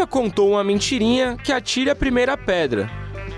já contou uma mentirinha, que atire a primeira pedra.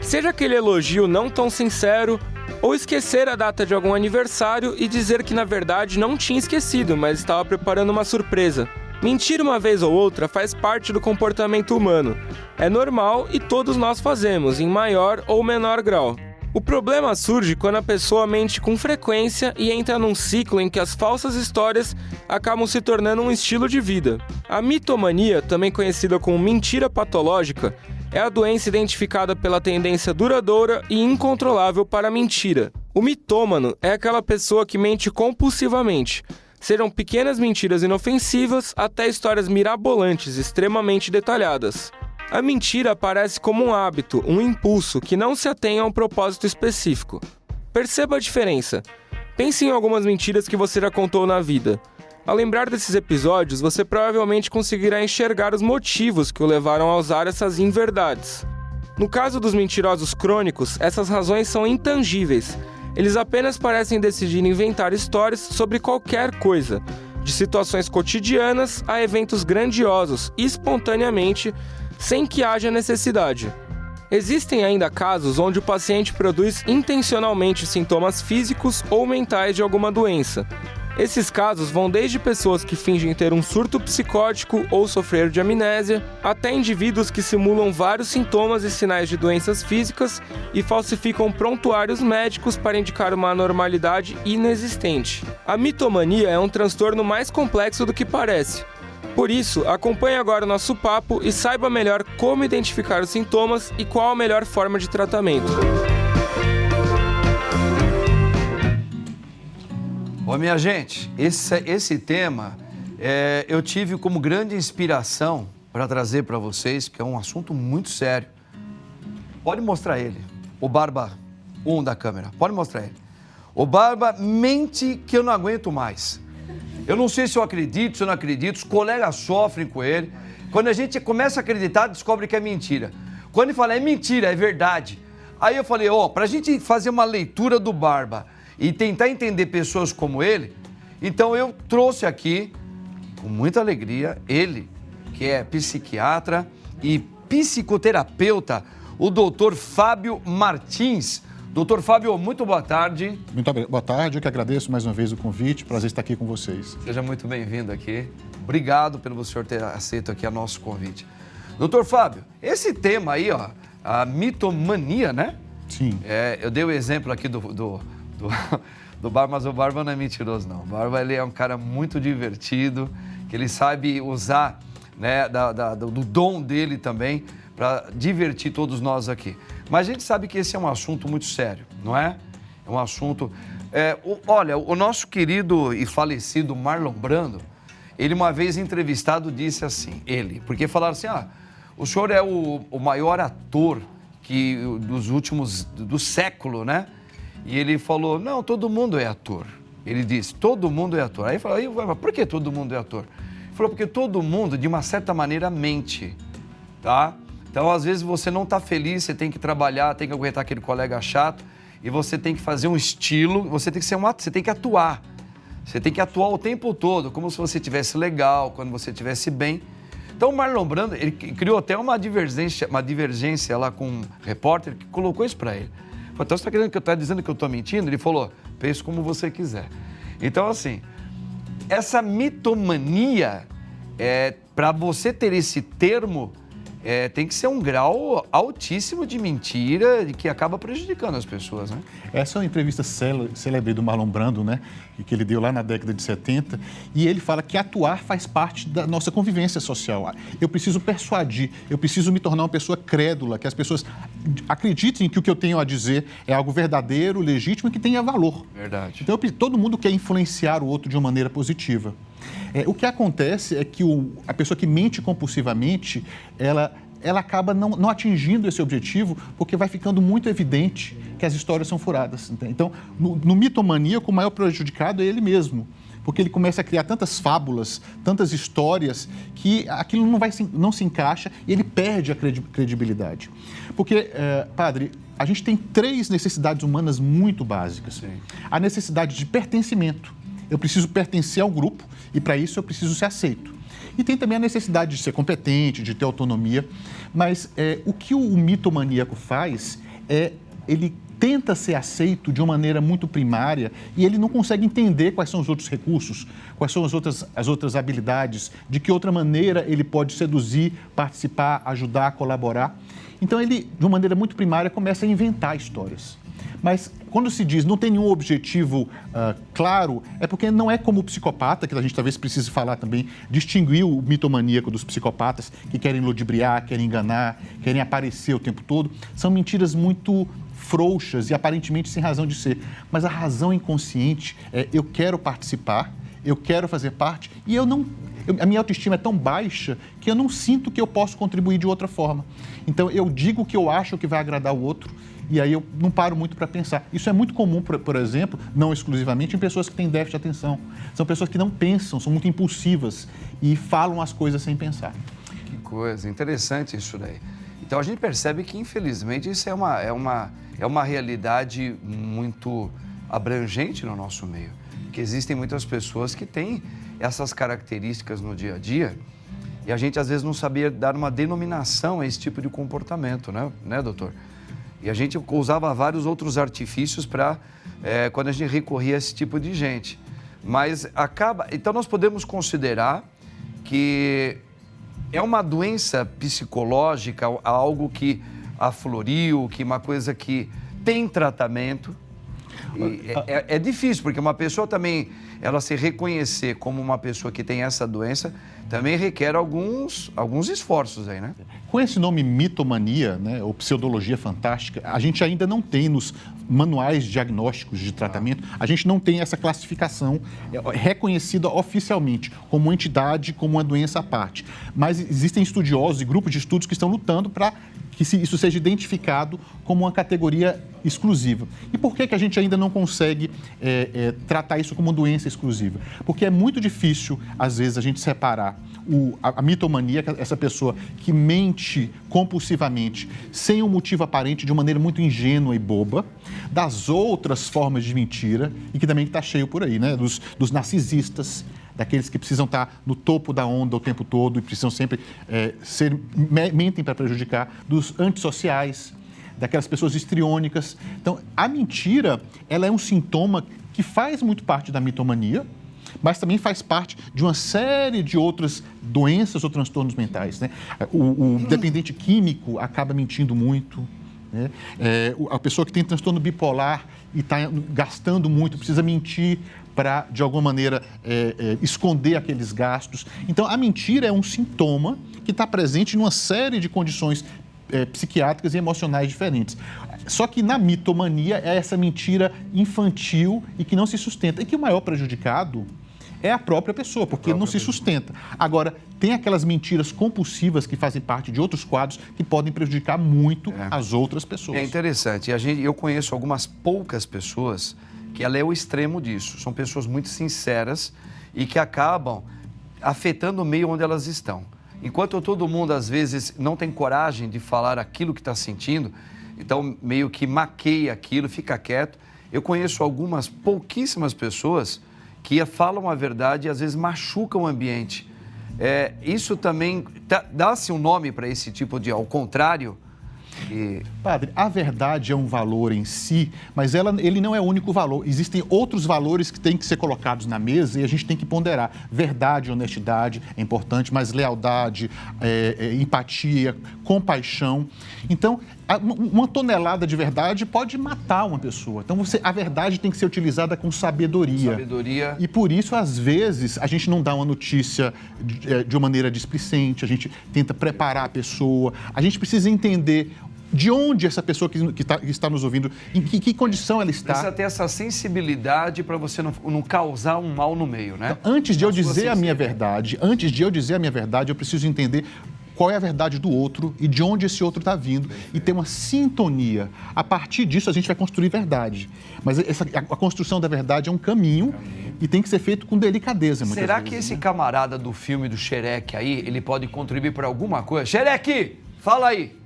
Seja aquele elogio não tão sincero, ou esquecer a data de algum aniversário e dizer que na verdade não tinha esquecido, mas estava preparando uma surpresa. Mentir uma vez ou outra faz parte do comportamento humano. É normal e todos nós fazemos, em maior ou menor grau. O problema surge quando a pessoa mente com frequência e entra num ciclo em que as falsas histórias acabam se tornando um estilo de vida. A mitomania, também conhecida como mentira patológica, é a doença identificada pela tendência duradoura e incontrolável para a mentira. O mitômano é aquela pessoa que mente compulsivamente, sejam pequenas mentiras inofensivas até histórias mirabolantes extremamente detalhadas. A mentira aparece como um hábito, um impulso que não se atém a um propósito específico. Perceba a diferença. Pense em algumas mentiras que você já contou na vida. Ao lembrar desses episódios, você provavelmente conseguirá enxergar os motivos que o levaram a usar essas inverdades. No caso dos mentirosos crônicos, essas razões são intangíveis. Eles apenas parecem decidir inventar histórias sobre qualquer coisa, de situações cotidianas a eventos grandiosos, espontaneamente, sem que haja necessidade. Existem ainda casos onde o paciente produz intencionalmente sintomas físicos ou mentais de alguma doença. Esses casos vão desde pessoas que fingem ter um surto psicótico ou sofrer de amnésia, até indivíduos que simulam vários sintomas e sinais de doenças físicas e falsificam prontuários médicos para indicar uma anormalidade inexistente. A mitomania é um transtorno mais complexo do que parece. Por isso, acompanhe agora o nosso papo e saiba melhor como identificar os sintomas e qual a melhor forma de tratamento. Bom, minha gente, esse tema eu tive como grande inspiração para trazer para vocês, que é um assunto muito sério. Pode mostrar ele, o Barba 1 da câmera, pode mostrar ele. O Barba mente que eu não aguento mais. Eu não sei se eu acredito, se eu não acredito, os colegas sofrem com ele. Quando a gente começa a acreditar, descobre que é mentira. Quando ele fala, é mentira, é verdade. Aí eu falei, para a gente fazer uma leitura do Barba e tentar entender pessoas como ele, então eu trouxe aqui, com muita alegria, ele, que é psiquiatra e psicoterapeuta, o doutor Fábio Martins. Doutor Fábio, muito boa tarde. Muito boa tarde, eu que agradeço mais uma vez o convite, prazer estar aqui com vocês. Seja muito bem-vindo aqui. Obrigado pelo senhor ter aceito aqui o nosso convite. Doutor Fábio, esse tema aí, a mitomania, né? Sim. Eu dei o exemplo aqui do Barba, mas o Barba não é mentiroso, não. O Barba, ele é um cara muito divertido, que ele sabe usar, né, do dom dele também para divertir todos nós aqui. Mas a gente sabe que esse é um assunto muito sério, não é? É um assunto... olha, o nosso querido e falecido Marlon Brando, ele uma vez entrevistado disse assim, porque falaram assim, o senhor é o maior ator do século, né? E ele falou, não, todo mundo é ator. Ele disse, todo mundo é ator. Aí falou, por que todo mundo é ator? Ele falou, porque todo mundo, de uma certa maneira, mente, tá? Então, às vezes, você não está feliz, você tem que trabalhar, tem que aguentar aquele colega chato e você tem que fazer um estilo, você tem que ser você tem que atuar. Você tem que atuar o tempo todo, como se você estivesse legal, quando você estivesse bem. Então, o Marlon Brando, ele criou até uma divergência lá com um repórter que colocou isso para ele. Falei, então, você está dizendo que eu estou mentindo? Ele falou, pense como você quiser. Então, assim, essa mitomania, para você ter esse termo, tem que ser um grau altíssimo de mentira e que acaba prejudicando as pessoas, né? Essa é uma entrevista célebre do Marlon Brando, né? Que ele deu lá na década de 70. E ele fala que atuar faz parte da nossa convivência social. Eu preciso persuadir, eu preciso me tornar uma pessoa crédula, que as pessoas acreditem que o que eu tenho a dizer é algo verdadeiro, legítimo e que tenha valor. Verdade. Então, todo mundo quer influenciar o outro de uma maneira positiva. O que acontece é que a pessoa que mente compulsivamente, ela acaba não atingindo esse objetivo porque vai ficando muito evidente que as histórias são furadas. Então, no mitomaníaco, o maior prejudicado é ele mesmo, porque ele começa a criar tantas fábulas, tantas histórias, que aquilo não se encaixa e ele perde a credibilidade. Porque, padre, a gente tem 3 necessidades humanas muito básicas. Sim. A necessidade de pertencimento. Eu preciso pertencer ao grupo e, para isso, eu preciso ser aceito. E tem também a necessidade de ser competente, de ter autonomia. Mas o que o mitomaníaco faz ele tenta ser aceito de uma maneira muito primária e ele não consegue entender quais são os outros recursos, quais são as outras habilidades, de que outra maneira ele pode seduzir, participar, ajudar, colaborar. Então ele, de uma maneira muito primária, começa a inventar histórias. Mas quando se diz não tem nenhum objetivo claro, é porque não é como o psicopata, que a gente talvez precise falar também, distinguir o mitomaníaco dos psicopatas que querem ludibriar, querem enganar, querem aparecer o tempo todo. São mentiras muito frouxas e aparentemente sem razão de ser. Mas a razão inconsciente é eu quero participar, eu quero fazer parte e a minha autoestima é tão baixa que eu não sinto que eu posso contribuir de outra forma. Então eu digo o que eu acho que vai agradar o outro e aí eu não paro muito para pensar. Isso é muito comum, por exemplo, não exclusivamente em pessoas que têm déficit de atenção. São pessoas que não pensam, são muito impulsivas e falam as coisas sem pensar. Que coisa, interessante isso daí. Então a gente percebe que, infelizmente, isso é uma realidade muito abrangente no nosso meio. Que existem muitas pessoas que têm essas características no dia a dia e a gente, às vezes, não sabia dar uma denominação a esse tipo de comportamento, né, doutor? E a gente usava vários outros artifícios para, quando a gente recorria a esse tipo de gente. Mas então nós podemos considerar que é uma doença psicológica, algo que afloriu, que uma coisa que tem tratamento. E é difícil, porque uma pessoa também, ela se reconhecer como uma pessoa que tem essa doença, também requer alguns esforços aí, né? Com esse nome mitomania, né, ou pseudologia fantástica, a gente ainda não tem nos manuais diagnósticos de tratamento, a gente não tem essa classificação reconhecida oficialmente como entidade, como uma doença à parte. Mas existem estudiosos e grupos de estudos que estão lutando para que isso seja identificado como uma categoria exclusiva. E por que a gente ainda não consegue tratar isso como doença exclusiva? Porque é muito difícil, às vezes, a gente separar a mitomania, essa pessoa que mente compulsivamente, sem um motivo aparente, de uma maneira muito ingênua e boba, das outras formas de mentira, e que também está cheio por aí, né? Dos narcisistas, daqueles que precisam estar no topo da onda o tempo todo e precisam sempre mentem para prejudicar, dos antissociais, daquelas pessoas histriônicas. Então, a mentira, ela é um sintoma que faz muito parte da mitomania, mas também faz parte de uma série de outras doenças ou transtornos mentais, né? O dependente químico acaba mentindo muito, né? A pessoa que tem transtorno bipolar e está gastando muito, precisa mentir para, de alguma maneira, esconder aqueles gastos. Então, a mentira é um sintoma que está presente em uma série de condições psiquiátricas e emocionais diferentes. Só que na mitomania é essa mentira infantil e que não se sustenta. E que o maior prejudicado é a própria pessoa, porque não se sustenta. Agora, tem aquelas mentiras compulsivas que fazem parte de outros quadros que podem prejudicar muito as outras pessoas. É interessante. Eu conheço algumas poucas pessoas que ela é o extremo disso. São pessoas muito sinceras e que acabam afetando o meio onde elas estão. Enquanto todo mundo, às vezes, não tem coragem de falar aquilo que está sentindo, então meio que maqueia aquilo, fica quieto. Eu conheço pouquíssimas pessoas que falam a verdade e, às vezes, machucam o ambiente. Isso também, dá-se um nome para esse tipo de, ao contrário? Padre, a verdade é um valor em si, mas ele não é o único valor. Existem outros valores que têm que ser colocados na mesa e a gente tem que ponderar. Verdade, honestidade é importante, mas lealdade, empatia, compaixão. Então, uma tonelada de verdade pode matar uma pessoa. Então, a verdade tem que ser utilizada com sabedoria. E por isso, às vezes, a gente não dá uma notícia de uma maneira displicente, a gente tenta preparar a pessoa, a gente precisa entender de onde essa pessoa que está nos ouvindo, em que condição ela está. Precisa ter essa sensibilidade para você não causar um mal no meio, né? Então, antes de eu dizer a minha verdade, eu preciso entender qual é a verdade do outro e de onde esse outro está vindo e ter uma sintonia. A partir disso, a gente vai construir verdade. Mas a construção da verdade é um caminho e tem que ser feito com delicadeza, muitas vezes. Será que esse camarada do filme do Shrek aí, ele pode contribuir para alguma coisa? Shrek, fala aí!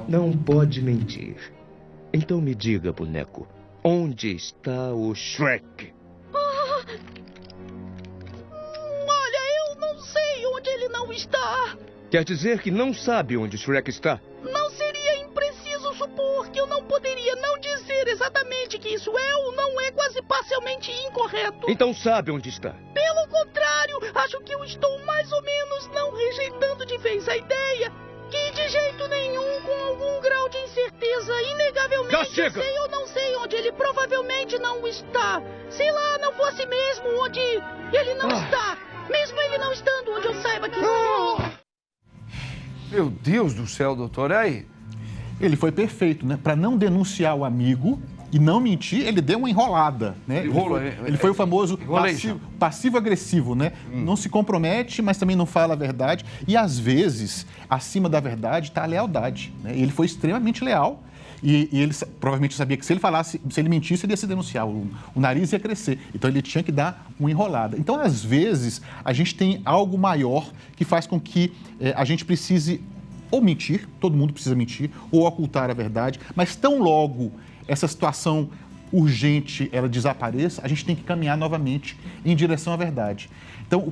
Não pode mentir. Então me diga, boneco, onde está o Shrek? Quer dizer que não sabe onde Shrek está? Não seria impreciso supor que eu não poderia não dizer exatamente que isso é ou não é quase parcialmente incorreto. Então sabe onde está. Pelo contrário, acho que eu estou mais ou menos não rejeitando de vez a ideia que de jeito nenhum, com algum grau de incerteza, inegavelmente Já chega! sei ou não sei onde ele provavelmente não está. Se lá não fosse mesmo onde ele não está, mesmo ele não estando onde eu saiba que está. Meu Deus do céu, doutor, aí. Ele foi perfeito, né? Para não denunciar o amigo e não mentir, ele deu uma enrolada, né? Ele foi o famoso passivo-agressivo, né? Não se compromete, mas também não fala a verdade. E, às vezes, acima da verdade está a lealdade, né? Ele foi extremamente leal e ele provavelmente sabia que se ele mentisse, ele ia se denunciar, o nariz ia crescer. Então, ele tinha que dar uma enrolada. Então, às vezes, a gente tem algo maior que faz com que a gente precise ou mentir, todo mundo precisa mentir, ou ocultar a verdade, mas tão logo essa situação urgente ela desapareça, a gente tem que caminhar novamente em direção à verdade. Então,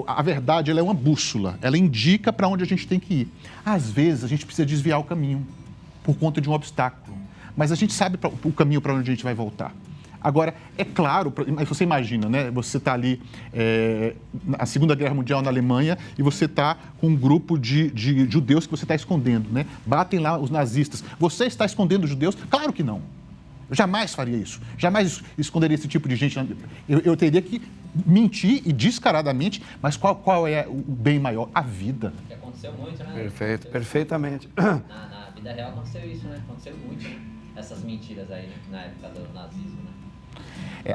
a verdade ela é uma bússola, ela indica para onde a gente tem que ir. Às vezes, a gente precisa desviar o caminho por conta de um obstáculo, mas a gente sabe o caminho para onde a gente vai voltar. Agora, é claro, você imagina, né? Você está ali na Segunda Guerra Mundial na Alemanha e você está com um grupo de judeus que você está escondendo, né? Batem lá os nazistas. Você está escondendo os judeus? Claro que não. Eu jamais faria isso. Jamais esconderia esse tipo de gente. Eu teria que mentir e descaradamente, mas qual é o bem maior? A vida. Que aconteceu muito, né? Perfeito, perfeitamente. Na vida real aconteceu isso, né? Aconteceu muito, né? Essas mentiras aí na época do nazismo, né?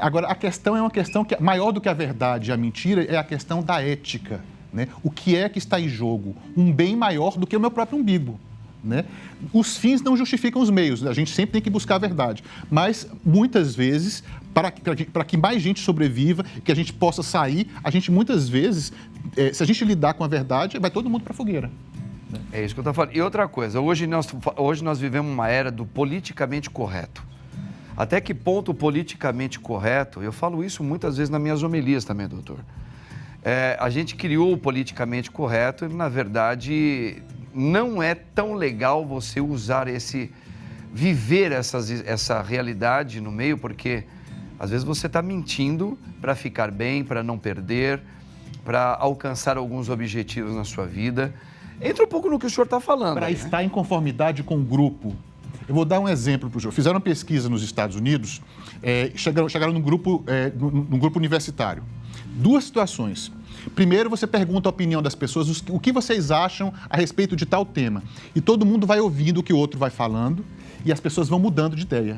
Agora, a questão é uma questão que, maior do que a verdade e a mentira, é a questão da ética, né? O que é que está em jogo? Um bem maior do que o meu próprio umbigo, né? Os fins não justificam os meios, a gente sempre tem que buscar a verdade, mas muitas vezes, para que mais gente sobreviva, que a gente possa sair, a gente muitas vezes, se a gente lidar com a verdade, vai todo mundo para a fogueira. É isso que eu estou falando. E outra coisa, hoje nós vivemos uma era do politicamente correto. Até que ponto o politicamente correto, eu falo isso muitas vezes nas minhas homilias também, doutor. A gente criou o politicamente correto e, na verdade, não é tão legal você usar viver essa realidade no meio, porque às vezes você está mentindo para ficar bem, para não perder, para alcançar alguns objetivos na sua vida. Entra um pouco no que o senhor está falando. Para estar em conformidade com o grupo. Eu vou dar um exemplo para o senhor. Fizeram uma pesquisa nos Estados Unidos, chegaram num grupo universitário. Duas situações. Primeiro, você pergunta a opinião das pessoas, o que vocês acham a respeito de tal tema. E todo mundo vai ouvindo o que o outro vai falando e as pessoas vão mudando de ideia.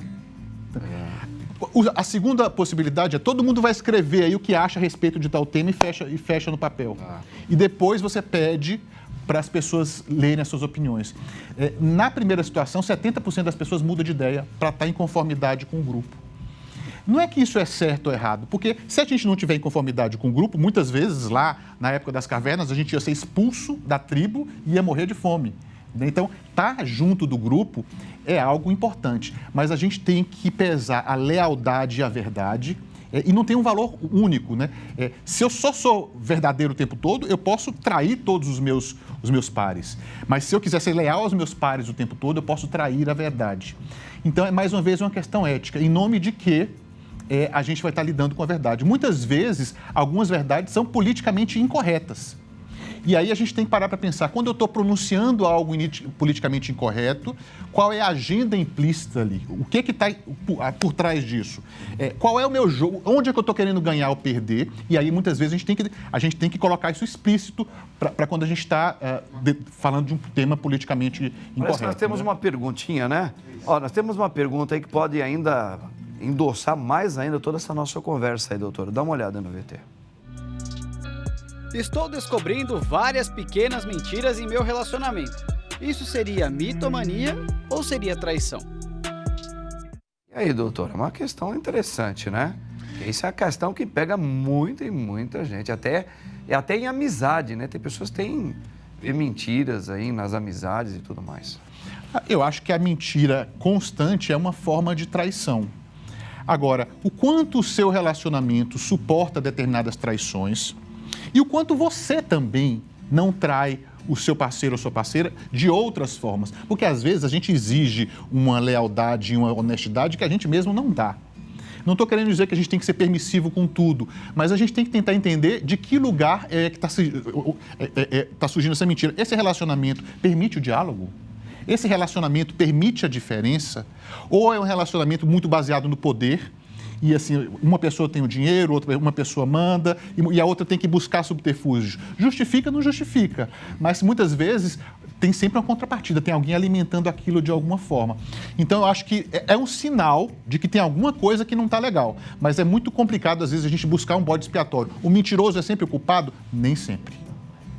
A segunda possibilidade é todo mundo vai escrever aí o que acha a respeito de tal tema e fecha no papel. E depois você pede para as pessoas lerem as suas opiniões. Na primeira situação, 70% das pessoas mudam de ideia para estar em conformidade com o grupo. Não é que isso é certo ou errado, porque se a gente não tiver em conformidade com o grupo, muitas vezes lá, na época das cavernas, a gente ia ser expulso da tribo e ia morrer de fome. Então, estar junto do grupo é algo importante, mas a gente tem que pesar a lealdade e a verdade. E não tem um valor único, né? Se eu só sou verdadeiro o tempo todo, eu posso trair todos os meus pares. Mas se eu quiser ser leal aos meus pares o tempo todo, eu posso trair a verdade. Então, é mais uma vez uma questão ética. Em nome de que a gente vai estar lidando com a verdade? Muitas vezes, algumas verdades são politicamente incorretas. E aí a gente tem que parar para pensar, quando eu estou pronunciando algo politicamente incorreto, qual é a agenda implícita ali? O que está por trás disso? Qual é o meu jogo? Onde é que eu estou querendo ganhar ou perder? E aí, muitas vezes, a gente tem que colocar isso explícito para quando a gente está falando de um tema politicamente incorreto. Parece que nós temos uma perguntinha, né? Nós temos uma pergunta aí que pode ainda endossar mais ainda toda essa nossa conversa aí, doutora. Dá uma olhada no VT. Estou descobrindo várias pequenas mentiras em meu relacionamento. Isso seria mitomania ou seria traição? E aí, doutora, uma questão interessante, né? Isso é a questão que pega muita e muita gente, até em amizade, né? Tem pessoas que têm mentiras aí nas amizades e tudo mais. Eu acho que a mentira constante é uma forma de traição. Agora, o quanto o seu relacionamento suporta determinadas traições e o quanto você também não trai o seu parceiro ou sua parceira de outras formas. Porque às vezes a gente exige uma lealdade e uma honestidade que a gente mesmo não dá. Não estou querendo dizer que a gente tem que ser permissivo com tudo, mas a gente tem que tentar entender de que lugar é que está surgindo essa mentira. Esse relacionamento permite o diálogo? Esse relacionamento permite a diferença? Ou é um relacionamento muito baseado no poder? E assim, uma pessoa tem o dinheiro, uma pessoa manda e a outra tem que buscar subterfúgios. Justifica, não justifica, mas muitas vezes tem sempre uma contrapartida, tem alguém alimentando aquilo de alguma forma. Então, eu acho que é um sinal de que tem alguma coisa que não está legal, mas é muito complicado, às vezes, a gente buscar um bode expiatório. O mentiroso é sempre o culpado? Nem sempre.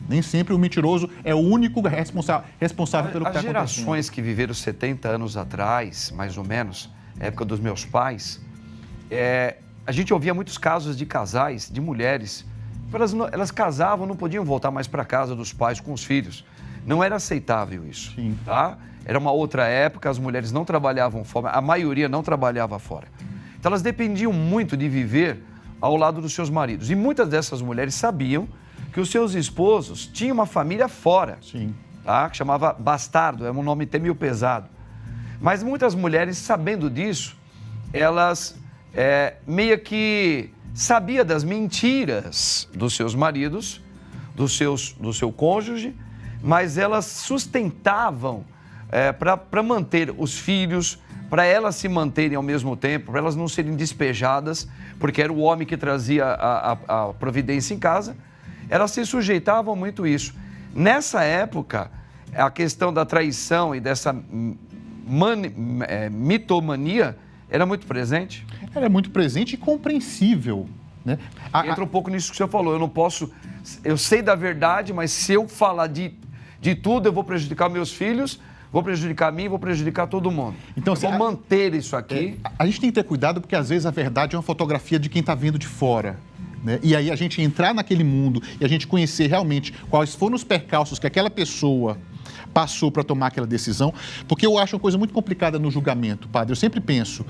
Nem sempre o mentiroso é o único responsável pelo que está acontecendo. As gerações que viveram 70 anos atrás, mais ou menos, época dos meus pais, a gente ouvia muitos casos de casais, de mulheres, elas casavam, não podiam voltar mais para casa dos pais com os filhos. Não era aceitável isso, Sim. Tá? Era uma outra época, as mulheres não trabalhavam fora, a maioria não trabalhava fora. Então elas dependiam muito de viver ao lado dos seus maridos. E muitas dessas mulheres sabiam que os seus esposos tinham uma família fora, Sim. tá? Que chamava bastardo, é um nome até meio pesado. Mas muitas mulheres, sabendo disso, elas meio que sabiam das mentiras dos seus maridos, do seu cônjuge, mas elas sustentavam para manter os filhos, para elas se manterem ao mesmo tempo, para elas não serem despejadas, porque era o homem que trazia a providência em casa, elas se sujeitavam muito a isso. Nessa época, a questão da traição e dessa mitomania era muito presente. Era muito presente e compreensível, né? Entra um pouco nisso que o senhor falou, eu sei da verdade, mas se eu falar de tudo, eu vou prejudicar meus filhos, vou prejudicar a mim, vou prejudicar todo mundo. Então, eu vou manter isso aqui. A gente tem que ter cuidado porque, às vezes, a verdade é uma fotografia de quem está vendo de fora, né? E aí a gente entrar naquele mundo e a gente conhecer realmente quais foram os percalços que aquela pessoa passou para tomar aquela decisão, porque eu acho uma coisa muito complicada no julgamento, padre. Eu sempre penso,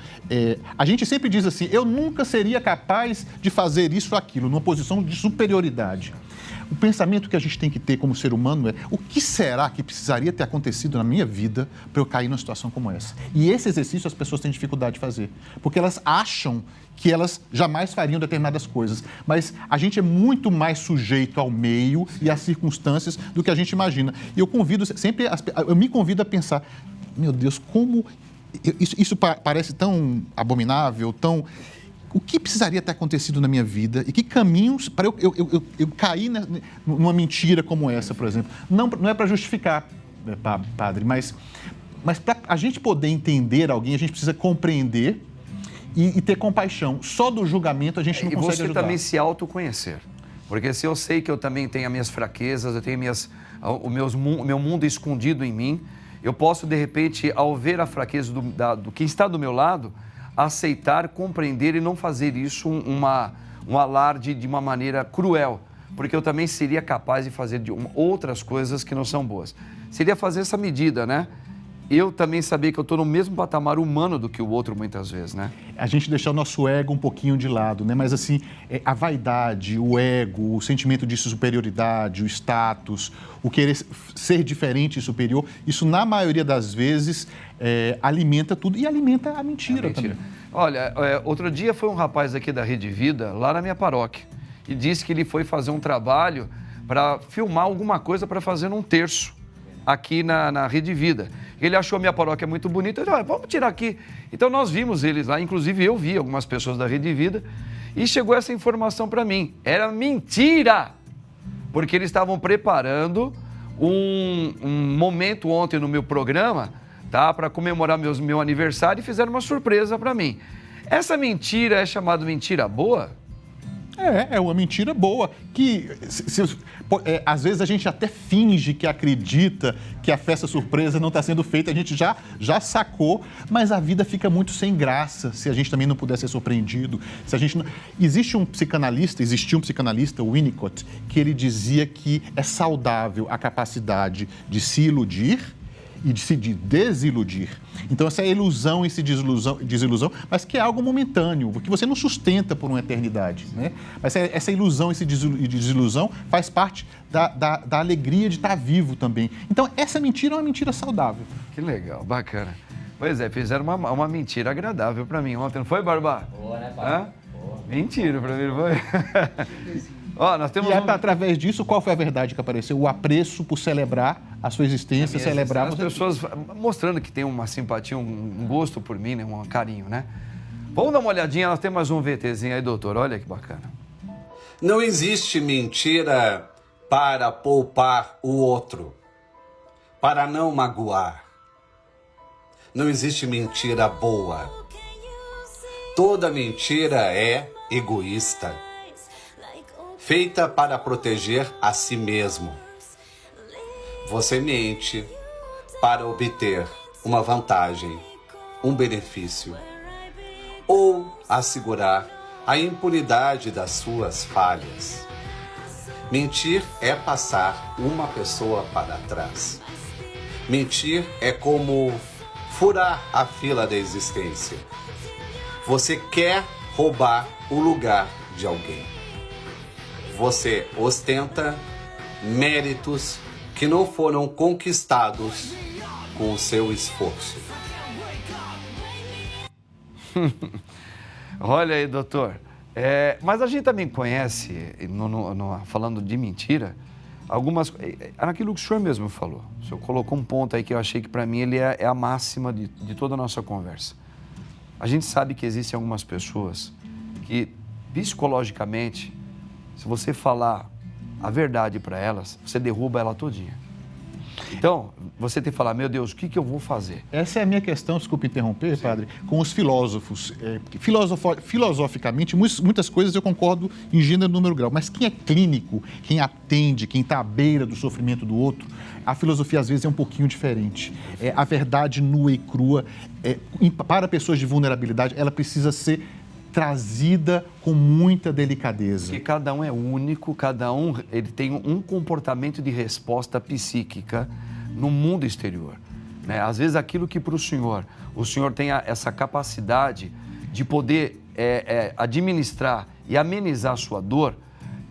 a gente sempre diz assim, eu nunca seria capaz de fazer isso ou aquilo, numa posição de superioridade. O pensamento que a gente tem que ter como ser humano é o que será que precisaria ter acontecido na minha vida para eu cair numa situação como essa? E esse exercício as pessoas têm dificuldade de fazer, porque elas acham que elas jamais fariam determinadas coisas. Mas a gente é muito mais sujeito ao meio e às circunstâncias do que a gente imagina. E eu me convido a pensar, meu Deus, como isso parece tão abominável, tão... O que precisaria ter acontecido na minha vida e que caminhos para eu cair numa mentira como essa, por exemplo? Não é para justificar, padre, mas para a gente poder entender alguém, a gente precisa compreender e ter compaixão. Só do julgamento a gente não consegue ajudar. E você também se autoconhecer. Porque se eu sei que eu também tenho as minhas fraquezas, eu tenho o meu mundo escondido em mim, eu posso, de repente, ao ver a fraqueza do quem está do meu lado, aceitar, compreender e não fazer isso um alarde de uma maneira cruel, porque eu também seria capaz de fazer outras coisas que não são boas. Seria fazer essa medida, né? Eu também saber que eu estou no mesmo patamar humano do que o outro muitas vezes, né? A gente deixar o nosso ego um pouquinho de lado, né? Mas assim, a vaidade, o ego, o sentimento de superioridade, o status, o querer ser diferente e superior, isso na maioria das vezes alimenta tudo e alimenta a mentira também. Olha, outro dia foi um rapaz aqui da Rede Vida, lá na minha paróquia, e disse que ele foi fazer um trabalho para filmar alguma coisa para fazer num terço aqui na Rede Vida. Ele achou a minha paróquia muito bonita, ele disse, vamos tirar aqui. Então nós vimos eles lá, inclusive eu vi algumas pessoas da Rede Vida, e chegou essa informação para mim. Era mentira! Porque eles estavam preparando um momento ontem no meu programa, tá, para comemorar meu aniversário, e fizeram uma surpresa para mim. Essa mentira é chamada mentira boa? É uma mentira boa, que às vezes a gente até finge que acredita que a festa surpresa não está sendo feita, a gente já sacou, mas a vida fica muito sem graça se a gente também não puder ser surpreendido. Se a gente não... Existiu um psicanalista, o Winnicott, que ele dizia que é saudável a capacidade de se iludir e de se desiludir. Então, essa ilusão e desilusão, mas que é algo momentâneo, que você não sustenta por uma eternidade, né? Mas essa ilusão e desilusão faz parte da alegria de estar vivo também. Então, essa mentira é uma mentira saudável. Que legal, bacana. Pois é, fizeram uma mentira agradável para mim ontem, não foi, Barba? Boa, né, Barba? Mentira para mim, não foi? Ó, nós temos através disso, qual foi a verdade que apareceu? O apreço por celebrar a sua existência, celebrar... As pessoas mostrando que tem uma simpatia, um gosto por mim, né? Um carinho, né? Vamos dar uma olhadinha, nós temos mais um VTzinho aí, doutor, olha que bacana. Não existe mentira para poupar o outro, para não magoar. Não existe mentira boa. Toda mentira é egoísta, feita para proteger a si mesmo. Você mente para obter uma vantagem, um benefício, ou assegurar a impunidade das suas falhas. Mentir é passar uma pessoa para trás. Mentir é como furar a fila da existência. Você quer roubar o lugar de alguém. Você ostenta méritos que não foram conquistados com o seu esforço. Olha aí, doutor. Mas a gente também conhece, falando de mentira, algumas... Naquilo que o senhor mesmo falou. O senhor colocou um ponto aí que eu achei que para mim ele é a máxima de toda a nossa conversa. A gente sabe que existem algumas pessoas que, psicologicamente, se você falar a verdade para elas, você derruba ela todinha. Então, você tem que falar, meu Deus, o que eu vou fazer? Essa é a minha questão, desculpe interromper, Sim. Padre, com os filósofos. Filosoficamente, muitas coisas eu concordo em gênero, número, grau, mas quem é clínico, quem atende, quem está à beira do sofrimento do outro, a filosofia às vezes é um pouquinho diferente. A verdade nua e crua, para pessoas de vulnerabilidade, ela precisa ser trazida com muita delicadeza. Porque cada um é único, cada um ele tem um comportamento de resposta psíquica no mundo exterior, né? Às vezes aquilo que para o senhor tem essa capacidade de poder administrar e amenizar a sua dor,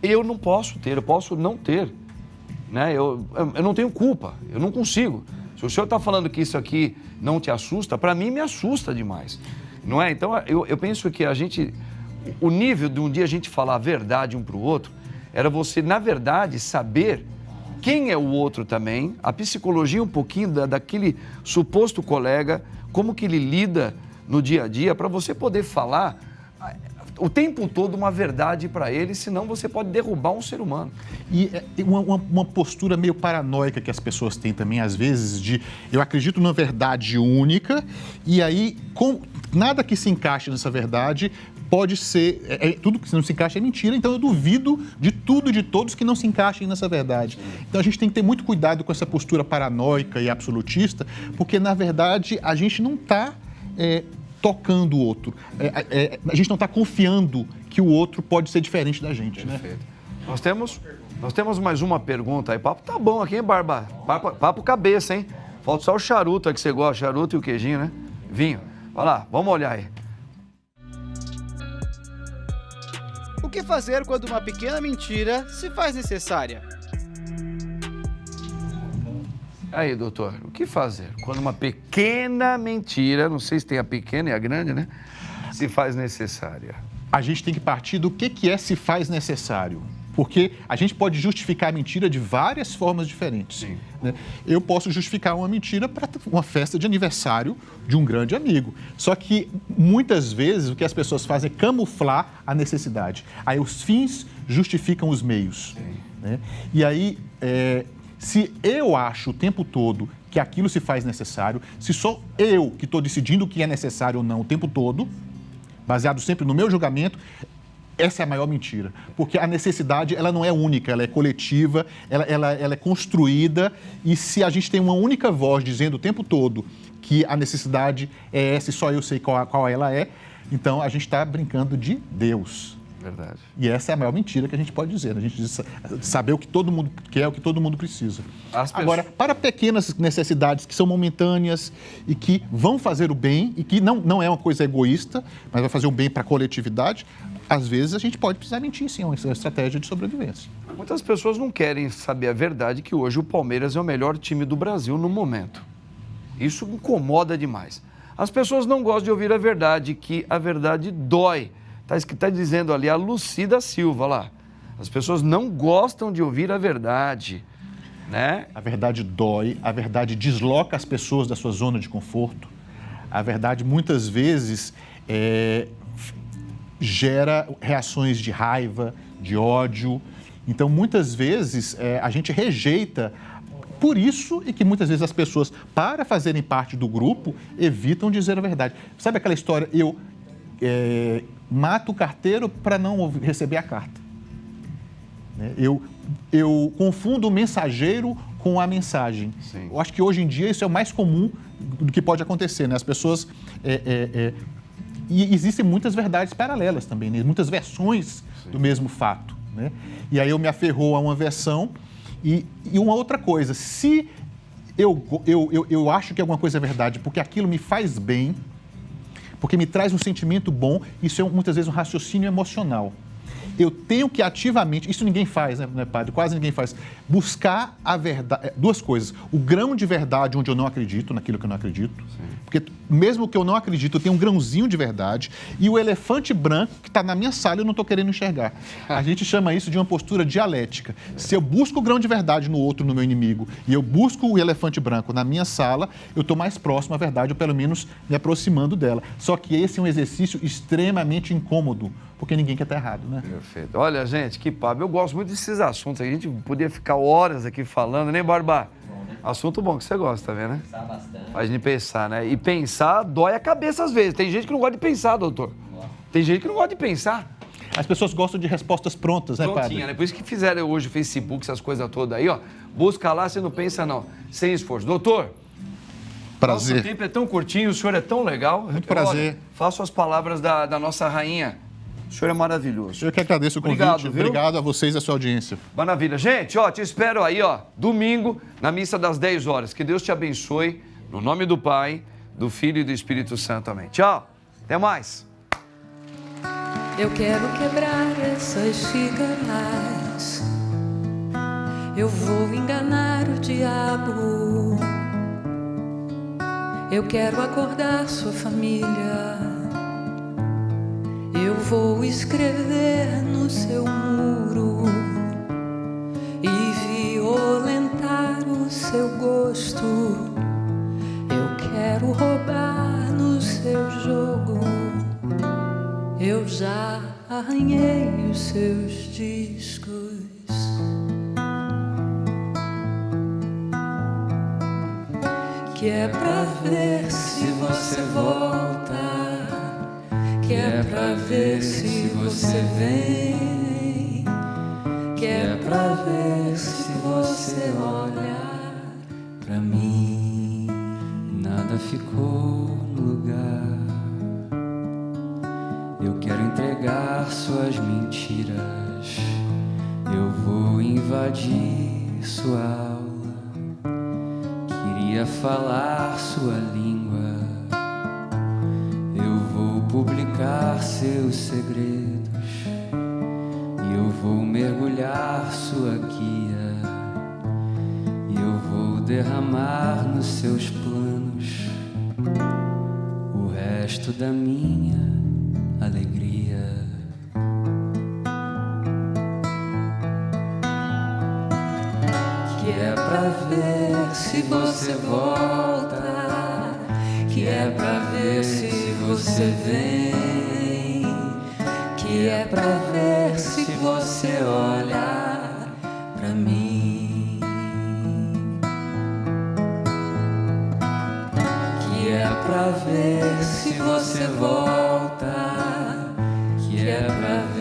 eu não posso ter, eu posso não ter, né? Eu não tenho culpa, eu não consigo. Se o senhor está falando que isso aqui não te assusta, para mim me assusta demais. Não é? Então, eu penso que o nível de um dia a gente falar a verdade um para o outro, era você, na verdade, saber quem é o outro também, a psicologia um pouquinho daquele suposto colega, como que ele lida no dia a dia, para você poder falar o tempo todo uma verdade para ele, senão você pode derrubar um ser humano. E uma postura meio paranoica que as pessoas têm também, às vezes, de eu acredito numa verdade única e aí, nada que se encaixe nessa verdade pode ser, tudo que não se encaixa é mentira, então eu duvido de tudo e de todos que não se encaixem nessa verdade. Então a gente tem que ter muito cuidado com essa postura paranoica e absolutista, porque na verdade a gente não está tocando o outro, a gente não está confiando que o outro pode ser diferente da gente. Perfeito. Né? Nós temos mais uma pergunta aí, papo tá bom aqui, hein, Barba? Papo cabeça, hein? Falta só o charuto que você gosta, charuto e o queijinho, né? Vinho. Vai lá, vamos olhar aí. O que fazer quando uma pequena mentira se faz necessária? Aí, doutor, o que fazer quando uma pequena mentira, não sei se tem a pequena e a grande, né, se faz necessária? A gente tem que partir do que se faz necessário. Porque a gente pode justificar a mentira de várias formas diferentes. Sim. Né? Eu posso justificar uma mentira para uma festa de aniversário de um grande amigo. Só que, muitas vezes, o que as pessoas fazem é camuflar a necessidade. Aí os fins justificam os meios. Né? E aí, se eu acho o tempo todo que aquilo se faz necessário, se sou eu que estou decidindo o que é necessário ou não o tempo todo, baseado sempre no meu julgamento, essa é a maior mentira, porque a necessidade ela não é única, ela é coletiva, ela é construída e se a gente tem uma única voz dizendo o tempo todo que a necessidade é essa e só eu sei qual ela é, então a gente está brincando de Deus. Verdade. E essa é a maior mentira que a gente pode dizer, né? A gente diz saber o que todo mundo quer, o que todo mundo precisa. Agora, para pequenas necessidades que são momentâneas e que vão fazer o bem, e que não é uma coisa egoísta, mas vai fazer o bem para a coletividade, às vezes a gente pode precisar mentir, sim, é uma estratégia de sobrevivência. Muitas pessoas não querem saber a verdade que hoje o Palmeiras é o melhor time do Brasil no momento. Isso incomoda demais. As pessoas não gostam de ouvir a verdade, que a verdade dói. Está dizendo ali a Lucida Silva lá. As pessoas não gostam de ouvir a verdade, né? A verdade dói, a verdade desloca as pessoas da sua zona de conforto. A verdade, muitas vezes, gera reações de raiva, de ódio. Então, muitas vezes, a gente rejeita. Por isso, e que muitas vezes as pessoas, para fazerem parte do grupo, evitam dizer a verdade. Sabe aquela história, eu mato o carteiro para não receber a carta. Eu confundo o mensageiro com a mensagem. Sim. Eu acho que hoje em dia isso é o mais comum do que pode acontecer, né? As pessoas... E existem muitas verdades paralelas também, né? Muitas versões do mesmo fato, né? E aí eu me aferrou a uma versão e uma outra coisa. Se eu acho que alguma coisa é verdade porque aquilo me faz bem, porque me traz um sentimento bom, isso é muitas vezes um raciocínio emocional. Eu tenho que ativamente, isso ninguém faz, né, padre? Quase ninguém faz. Buscar a verdade, duas coisas. O grão de verdade onde eu não acredito, naquilo que eu não acredito. Sim. Porque mesmo que eu não acredito, eu tenho um grãozinho de verdade. E o elefante branco que está na minha sala, eu não estou querendo enxergar. A gente chama isso de uma postura dialética. Se eu busco o grão de verdade no outro, no meu inimigo, e eu busco o elefante branco na minha sala, eu estou mais próximo à verdade, ou pelo menos me aproximando dela. Só que esse é um exercício extremamente incômodo, porque ninguém quer estar errado, né? Perfeito. Olha, gente, que papo. Eu gosto muito desses assuntos. A gente podia ficar horas aqui falando, né, Barba? Bom, né? Assunto bom que você gosta, tá vendo, né? Pensar bastante. Faz de pensar, né? E pensar dói a cabeça às vezes. Tem gente que não gosta de pensar, doutor. Tem gente que não gosta de pensar. As pessoas gostam de respostas prontas, né, padre? Prontinha, né? Por isso que fizeram hoje o Facebook, essas coisas todas aí, ó. Busca lá, você não pensa, não. Sem esforço. Doutor, prazer. Nosso tempo é tão curtinho, o senhor é tão legal. Muito prazer. Olha, faço as palavras da nossa rainha. O senhor é maravilhoso. Eu que agradeço o convite. Obrigado, viu? Obrigado a vocês e a sua audiência. Maravilha. Gente, ó, te espero aí, ó, domingo, na missa das 10 horas. Que Deus te abençoe, no nome do Pai, do Filho e do Espírito Santo. Amém. Tchau. Até mais. Eu quero quebrar essas xícaras. Eu vou enganar o diabo. Eu quero acordar sua família. Eu vou escrever no seu muro e violentar o seu gosto. Eu quero roubar no seu jogo. Eu já arranhei os seus discos. Que é pra ver se você volta. Que é pra ver se você vem. Que é pra ver se você olha pra mim. Nada ficou no lugar. Eu quero entregar suas mentiras. Eu vou invadir sua aula. Queria falar sua língua. Eu vou publicar seus segredos. E eu vou mergulhar sua guia. E eu vou derramar nos seus planos o resto da minha alegria. Que é pra ver se você volta. Que é pra ver se você vem. Que é pra ver se você olha pra mim. Que é pra ver se você volta. Que é pra ver